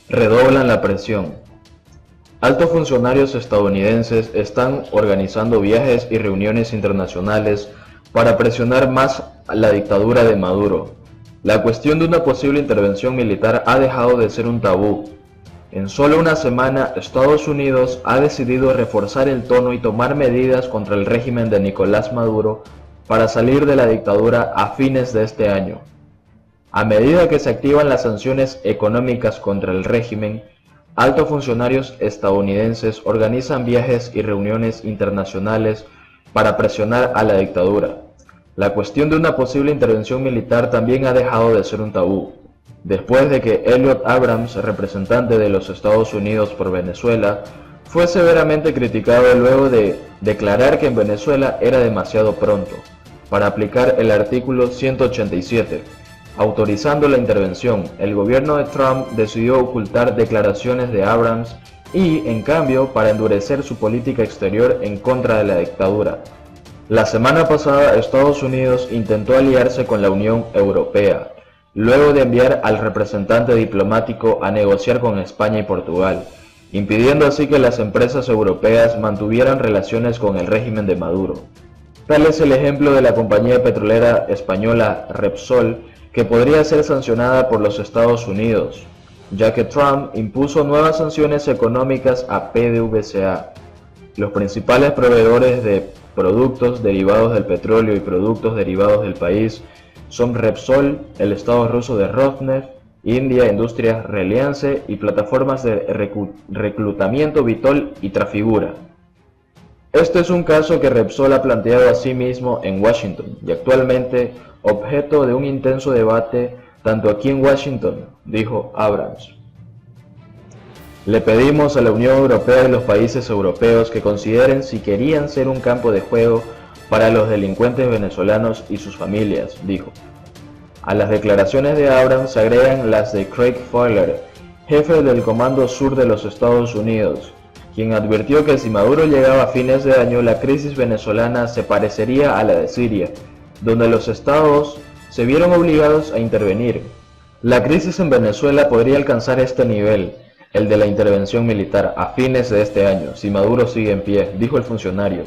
redoblan la presión. Altos funcionarios estadounidenses están organizando viajes y reuniones internacionales para presionar más a la dictadura de Maduro. La cuestión de una posible intervención militar ha dejado de ser un tabú. En solo una semana, Estados Unidos ha decidido reforzar el tono y tomar medidas contra el régimen de Nicolás Maduro para salir de la dictadura a fines de este año. A medida que se activan las sanciones económicas contra el régimen, altos funcionarios estadounidenses organizan viajes y reuniones internacionales para presionar a la dictadura. La cuestión de una posible intervención militar también ha dejado de ser un tabú, después de que Elliott Abrams, representante de los Estados Unidos por Venezuela, fue severamente criticado luego de declarar que en Venezuela era demasiado pronto para aplicar el artículo 187. Autorizando la intervención, el gobierno de Trump decidió ocultar declaraciones de Abrams y, en cambio, para endurecer su política exterior en contra de la dictadura. La semana pasada, Estados Unidos intentó aliarse con la Unión Europea, luego de enviar al representante diplomático a negociar con España y Portugal, impidiendo así que las empresas europeas mantuvieran relaciones con el régimen de Maduro. Tal es el ejemplo de la compañía petrolera española Repsol, que podría ser sancionada por los Estados Unidos, ya que Trump impuso nuevas sanciones económicas a PDVSA. Los principales proveedores de productos derivados del petróleo y productos derivados del país son Repsol, el estado ruso de Rosneft, India Industrias Reliance y plataformas de reclutamiento Vitol y Trafigura. Este es un caso que Repsol ha planteado a sí mismo en Washington y actualmente objeto de un intenso debate tanto aquí en Washington, dijo Abrams. Le pedimos a la Unión Europea y los países europeos que consideren si querían ser un campo de juego para los delincuentes venezolanos y sus familias, dijo. A las declaraciones de Abrams se agregan las de Craig Fowler, jefe del Comando Sur de los Estados Unidos, quien advirtió que si Maduro llegaba a fines de año, la crisis venezolana se parecería a la de Siria, donde los estados se vieron obligados a intervenir. La crisis en Venezuela podría alcanzar este nivel, el de la intervención militar, a fines de este año, si Maduro sigue en pie, dijo el funcionario.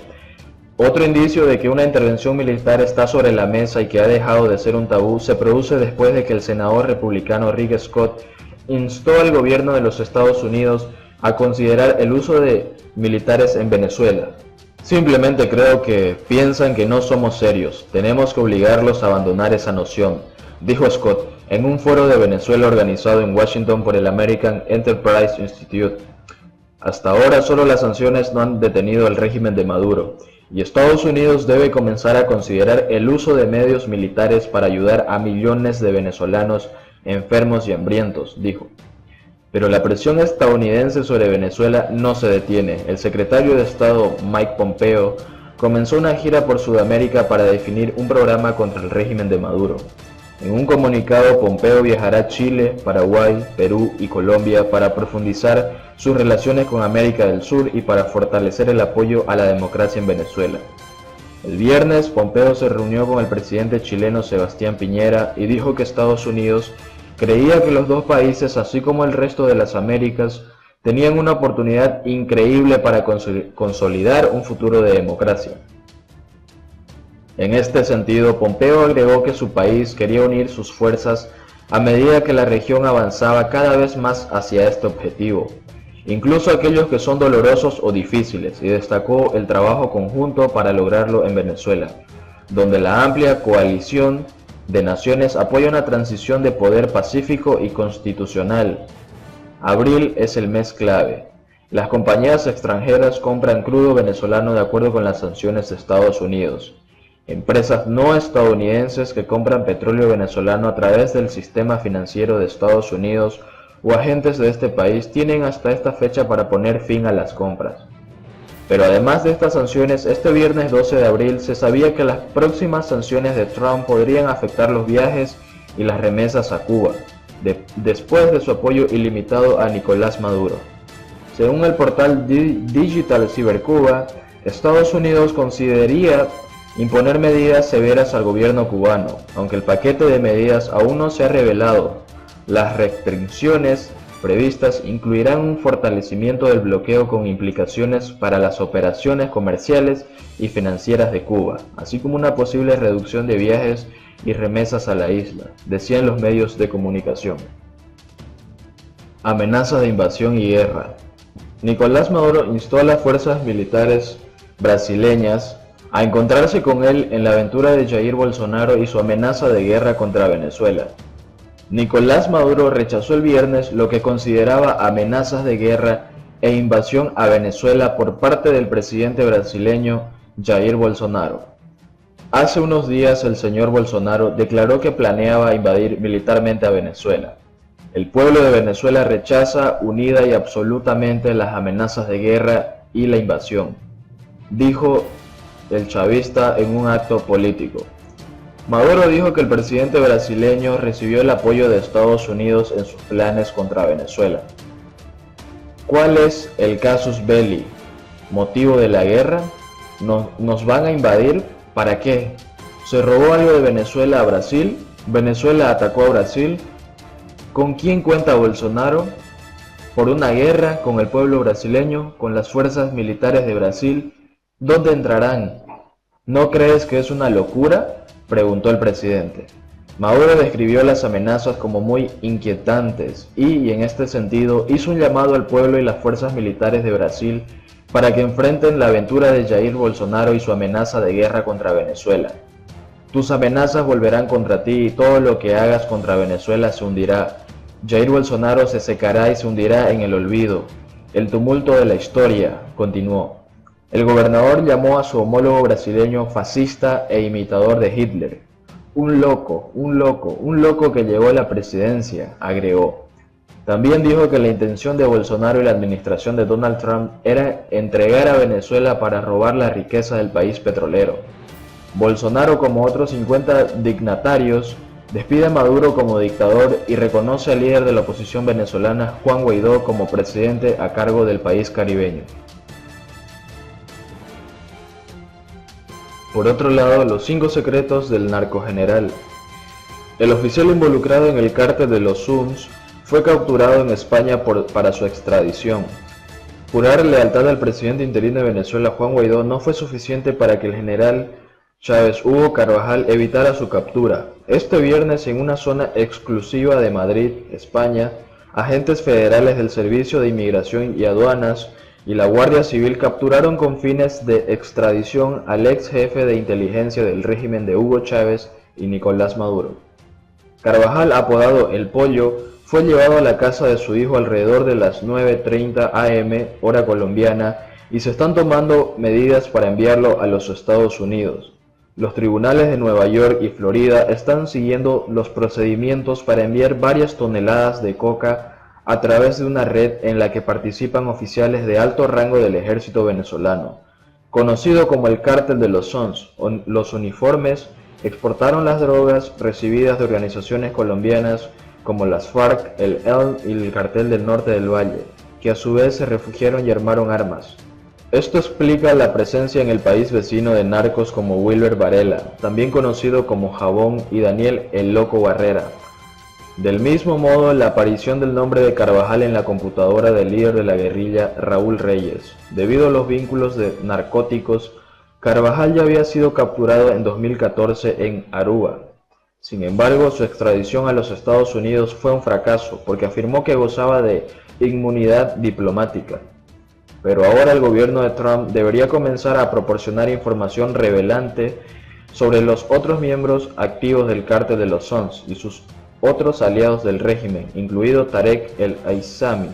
Otro indicio de que una intervención militar está sobre la mesa y que ha dejado de ser un tabú se produce después de que el senador republicano Rick Scott instó al gobierno de los Estados Unidos a considerar el uso de militares en Venezuela. Simplemente creo que piensan que no somos serios, tenemos que obligarlos a abandonar esa noción, dijo Scott en un foro de Venezuela organizado en Washington por el American Enterprise Institute. Hasta ahora solo las sanciones no han detenido al régimen de Maduro, y Estados Unidos debe comenzar a considerar el uso de medios militares para ayudar a millones de venezolanos enfermos y hambrientos, dijo. Pero la presión estadounidense sobre Venezuela no se detiene. El secretario de Estado Mike Pompeo comenzó una gira por Sudamérica para definir un programa contra el régimen de Maduro. En un comunicado, Pompeo viajará a Chile, Paraguay, Perú y Colombia para profundizar sus relaciones con América del Sur y para fortalecer el apoyo a la democracia en Venezuela. El viernes, Pompeo se reunió con el presidente chileno Sebastián Piñera y dijo que Estados Unidos creía que los dos países, así como el resto de las Américas, tenían una oportunidad increíble para consolidar un futuro de democracia. En este sentido, Pompeo agregó que su país quería unir sus fuerzas a medida que la región avanzaba cada vez más hacia este objetivo, incluso aquellos que son dolorosos o difíciles, y destacó el trabajo conjunto para lograrlo en Venezuela, donde la amplia coalición de naciones apoya una transición de poder pacífico y constitucional. Abril es el mes clave. Las compañías extranjeras compran crudo venezolano de acuerdo con las sanciones de Estados Unidos. Empresas no estadounidenses que compran petróleo venezolano a través del sistema financiero de Estados Unidos o agentes de este país tienen hasta esta fecha para poner fin a las compras. Pero además de estas sanciones, este viernes 12 de abril se sabía que las próximas sanciones de Trump podrían afectar los viajes y las remesas a Cuba, después de su apoyo ilimitado a Nicolás Maduro. Según el portal Digital Cybercuba, Estados Unidos consideraría imponer medidas severas al gobierno cubano, aunque el paquete de medidas aún no se ha revelado. Las restricciones previstas incluirán un fortalecimiento del bloqueo con implicaciones para las operaciones comerciales y financieras de Cuba, así como una posible reducción de viajes y remesas a la isla, decían los medios de comunicación. Amenazas de invasión y guerra. Nicolás Maduro instó a las fuerzas militares brasileñas a encontrarse con él en la aventura de Jair Bolsonaro y su amenaza de guerra contra Venezuela. Nicolás Maduro rechazó el viernes lo que consideraba amenazas de guerra e invasión a Venezuela por parte del presidente brasileño Jair Bolsonaro. Hace unos días el señor Bolsonaro declaró que planeaba invadir militarmente a Venezuela. El pueblo de Venezuela rechaza unida y absolutamente las amenazas de guerra y la invasión, dijo el chavista en un acto político. Maduro dijo que el presidente brasileño recibió el apoyo de Estados Unidos en sus planes contra Venezuela. ¿Cuál es el casus belli? ¿Motivo de la guerra? ¿Nos van a invadir? ¿Para qué? ¿Se robó algo de Venezuela a Brasil? ¿Venezuela atacó a Brasil? ¿Con quién cuenta Bolsonaro? ¿Por una guerra con el pueblo brasileño? ¿Con las fuerzas militares de Brasil? ¿Dónde entrarán? ¿No crees que es una locura?, preguntó el presidente. Maduro describió las amenazas como muy inquietantes y en este sentido hizo un llamado al pueblo y las fuerzas militares de Brasil para que enfrenten la aventura de Jair Bolsonaro y su amenaza de guerra contra Venezuela. Tus amenazas volverán contra ti y todo lo que hagas contra Venezuela se hundirá. Jair Bolsonaro se secará y se hundirá en el olvido. El tumulto de la historia, continuó. El gobernador llamó a su homólogo brasileño fascista e imitador de Hitler. Un loco que llegó a la presidencia, agregó. También dijo que la intención de Bolsonaro y la administración de Donald Trump era entregar a Venezuela para robar la riqueza del país petrolero. Bolsonaro, como otros 50 dignatarios, despide a Maduro como dictador y reconoce al líder de la oposición venezolana, Juan Guaidó, como presidente a cargo del país caribeño. Por otro lado, los 5 secretos del narcogeneral. El oficial involucrado en el cártel de los Suns fue capturado en España para su extradición. Jurar lealtad al presidente interino de Venezuela, Juan Guaidó, no fue suficiente para que el general Chávez Hugo Carvajal evitara su captura. Este viernes, en una zona exclusiva de Madrid, España, agentes federales del Servicio de Inmigración y Aduanas y la Guardia Civil capturaron con fines de extradición al ex jefe de inteligencia del régimen de Hugo Chávez y Nicolás Maduro. Carvajal, apodado El Pollo, fue llevado a la casa de su hijo alrededor de las 9:30 am, hora colombiana, y se están tomando medidas para enviarlo a los Estados Unidos. Los tribunales de Nueva York y Florida están siguiendo los procedimientos para enviar varias toneladas de coca a través de una red en la que participan oficiales de alto rango del ejército venezolano, conocido como el Cártel de los Suns. Los uniformes exportaron las drogas recibidas de organizaciones colombianas como las FARC, el ELN y el Cartel del Norte del Valle, que a su vez se refugiaron y armaron armas. Esto explica la presencia en el país vecino de narcos como Wilber Varela, también conocido como Jabón, y Daniel El Loco Barrera. Del mismo modo, la aparición del nombre de Carvajal en la computadora del líder de la guerrilla, Raúl Reyes. Debido a los vínculos de narcóticos, Carvajal ya había sido capturado en 2014 en Aruba. Sin embargo, su extradición a los Estados Unidos fue un fracaso porque afirmó que gozaba de inmunidad diplomática. Pero ahora el gobierno de Trump debería comenzar a proporcionar información revelante sobre los otros miembros activos del cártel de los Suns y sus otros aliados del régimen, incluido Tarek El Aissami.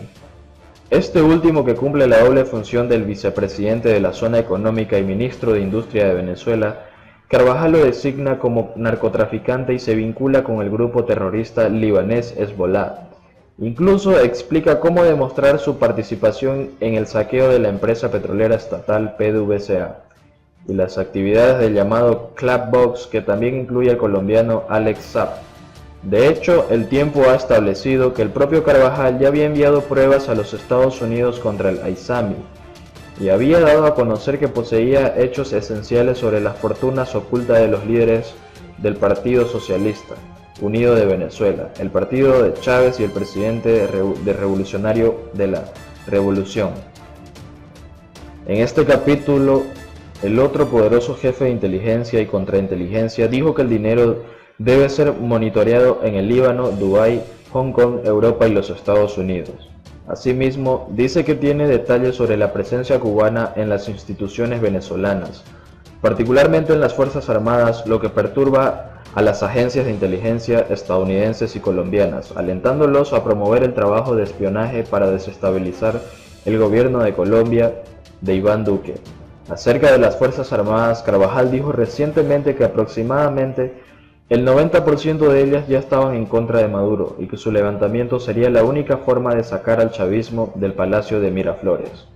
Este último, que cumple la doble función del vicepresidente de la zona económica y ministro de Industria de Venezuela, Carvajal lo designa como narcotraficante y se vincula con el grupo terrorista libanés Hezbollah. Incluso explica cómo demostrar su participación en el saqueo de la empresa petrolera estatal PDVSA y las actividades del llamado Clap Box, que también incluye al colombiano Alex Saab. De hecho, El Tiempo ha establecido que el propio Carvajal ya había enviado pruebas a los Estados Unidos contra el Aissami y había dado a conocer que poseía hechos esenciales sobre las fortunas ocultas de los líderes del Partido Socialista. Unido de Venezuela, el partido de Chávez y el presidente revolucionario de la revolución. En este capítulo, el otro poderoso jefe de inteligencia y contrainteligencia dijo que el dinero debe ser monitoreado en el Líbano, Dubái, Hong Kong, Europa y los Estados Unidos. Asimismo, dice que tiene detalles sobre la presencia cubana en las instituciones venezolanas, particularmente en las Fuerzas Armadas, lo que perturba a las agencias de inteligencia estadounidenses y colombianas, alentándolos a promover el trabajo de espionaje para desestabilizar el gobierno de Colombia de Iván Duque. Acerca de las Fuerzas Armadas, Carvajal dijo recientemente que aproximadamente el 90% de ellas ya estaban en contra de Maduro y que su levantamiento sería la única forma de sacar al chavismo del Palacio de Miraflores.